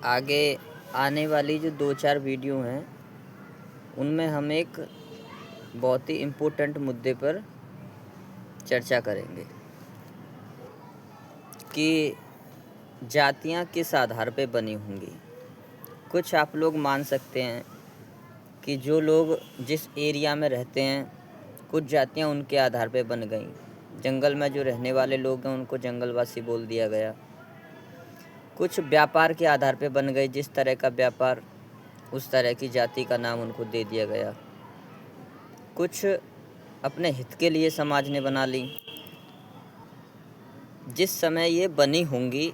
आगे आने वाली जो 2-4 वीडियो हैं उनमें हम एक बहुत ही इम्पोर्टेंट मुद्दे पर चर्चा करेंगे कि जातियाँ किस आधार पे बनी होंगी। कुछ आप लोग मान सकते हैं कि जो लोग जिस एरिया में रहते हैं कुछ जातियाँ उनके आधार पे बन गईं। जंगल में जो रहने वाले लोग हैं उनको जंगलवासी बोल दिया गया। कुछ व्यापार के आधार पे बन गए, जिस तरह का व्यापार उस तरह की जाति का नाम उनको दे दिया गया। कुछ अपने हित के लिए समाज ने बना ली। जिस समय ये बनी होंगी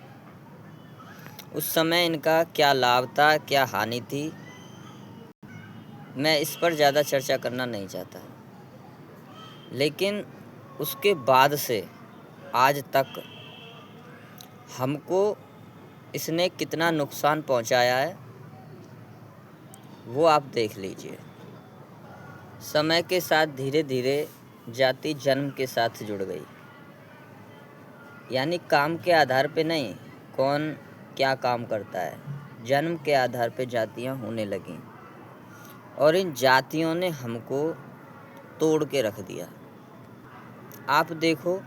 उस समय इनका क्या लाभ था, क्या हानि थी, मैं इस पर ज़्यादा चर्चा करना नहीं चाहता। लेकिन उसके बाद से आज तक हमको इसने कितना नुकसान पहुंचाया है वो आप देख लीजिए। समय के साथ धीरे धीरे जाति जन्म के साथ जुड़ गई, यानी काम के आधार पे नहीं, कौन क्या काम करता है, जन्म के आधार पे जातियां होने लगीं और इन जातियों ने हमको तोड़ के रख दिया। आप देखो,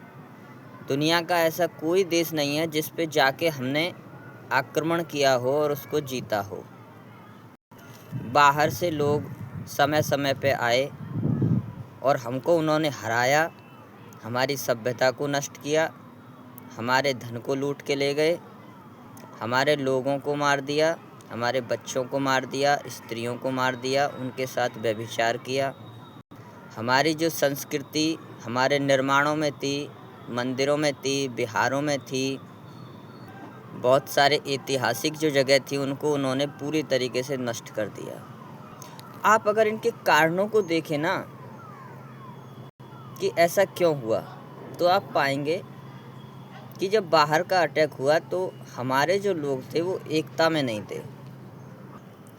दुनिया का ऐसा कोई देश नहीं है जिस पे जाके हमने आक्रमण किया हो और उसको जीता हो। बाहर से लोग समय समय पे आए और हमको उन्होंने हराया, हमारी सभ्यता को नष्ट किया, हमारे धन को लूट के ले गए, हमारे लोगों को मार दिया, हमारे बच्चों को मार दिया, स्त्रियों को मार दिया, उनके साथ व्यभिचार किया। हमारी जो संस्कृति हमारे निर्माणों में थी, मंदिरों में थी, बिहारों में थी, बहुत सारे ऐतिहासिक जो जगह थी उनको उन्होंने पूरी तरीके से नष्ट कर दिया। आप अगर इनके कारणों को देखें ना कि ऐसा क्यों हुआ, तो आप पाएंगे कि जब बाहर का अटैक हुआ तो हमारे जो लोग थे वो एकता में नहीं थे,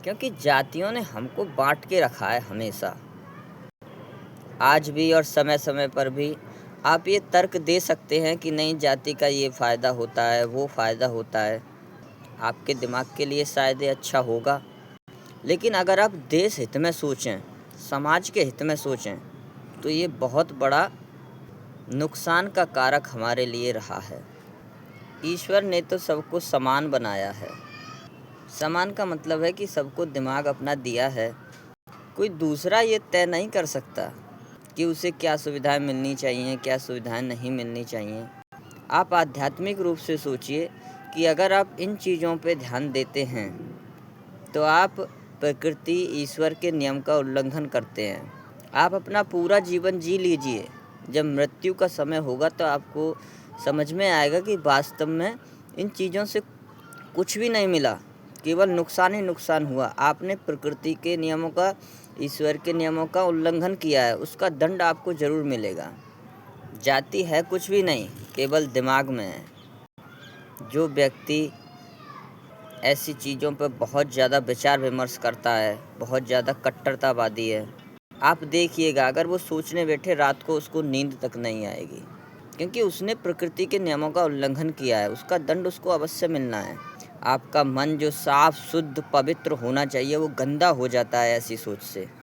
क्योंकि जातियों ने हमको बांट के रखा है हमेशा। आज भी और समय समय पर भी आप ये तर्क दे सकते हैं कि नहीं, जाति का ये फ़ायदा होता है, वो फ़ायदा होता है। आपके दिमाग के लिए शायद ये अच्छा होगा, लेकिन अगर आप देश हित में सोचें, समाज के हित में सोचें, तो ये बहुत बड़ा नुकसान का कारक हमारे लिए रहा है। ईश्वर ने तो सबको समान बनाया है। समान का मतलब है कि सबको दिमाग अपना दिया है। कोई दूसरा ये तय नहीं कर सकता कि उसे क्या सुविधाएं मिलनी चाहिए, क्या सुविधाएं नहीं मिलनी चाहिए। आप आध्यात्मिक रूप से सोचिए कि अगर आप इन चीज़ों पे ध्यान देते हैं तो आप प्रकृति, ईश्वर के नियम का उल्लंघन करते हैं। आप अपना पूरा जीवन जी लीजिए, जब मृत्यु का समय होगा तो आपको समझ में आएगा कि वास्तव में इन चीज़ों से कुछ भी नहीं मिला, केवल नुकसान ही नुकसान हुआ। आपने प्रकृति के नियमों का, ईश्वर के नियमों का उल्लंघन किया है, उसका दंड आपको ज़रूर मिलेगा। जाति है कुछ भी नहीं, केवल दिमाग में है। जो व्यक्ति ऐसी चीज़ों पर बहुत ज़्यादा विचार विमर्श करता है, बहुत ज़्यादा कट्टरतावादी है, आप देखिएगा अगर वो सोचने बैठे रात को उसको नींद तक नहीं आएगी, क्योंकि उसने प्रकृति के नियमों का उल्लंघन किया है। उसका दंड उसको अवश्य मिलना है। आपका मन जो साफ, शुद्ध, पवित्र होना चाहिए वो गंदा हो जाता है ऐसी सोच से।